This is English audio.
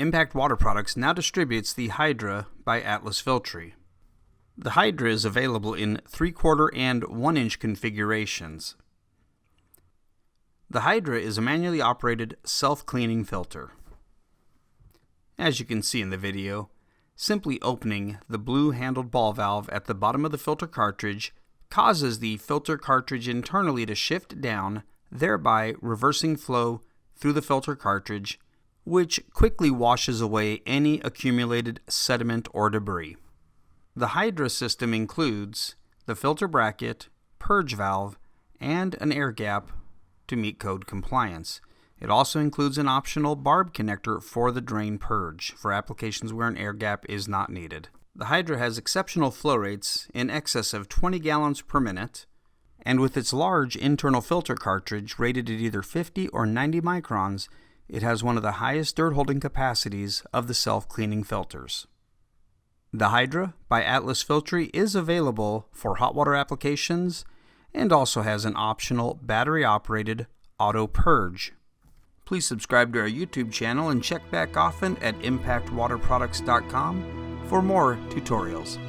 Impact Water Products now distributes the Hydra by Atlas Filtri. The Hydra is available in 3/4 and 1-inch configurations. The Hydra is a manually operated self-cleaning filter. As you can see in the video, simply opening the blue handled ball valve at the bottom of the filter cartridge causes the filter cartridge internally to shift down, thereby reversing flow through the filter cartridge, which quickly washes away any accumulated sediment or debris. The Hydra system includes the filter bracket, purge valve, and an air gap to meet code compliance. It also includes an optional barb connector for the drain purge for applications where an air gap is not needed. The Hydra has exceptional flow rates in excess of 20 gallons per minute, and with its large internal filter cartridge rated at either 50 or 90 microns, it has one of the highest dirt holding capacities of the self-cleaning filters. The Hydra by Atlas Filtri is available for hot water applications and also has an optional battery-operated auto purge. Please subscribe to our YouTube channel and check back often at impactwaterproducts.com for more tutorials.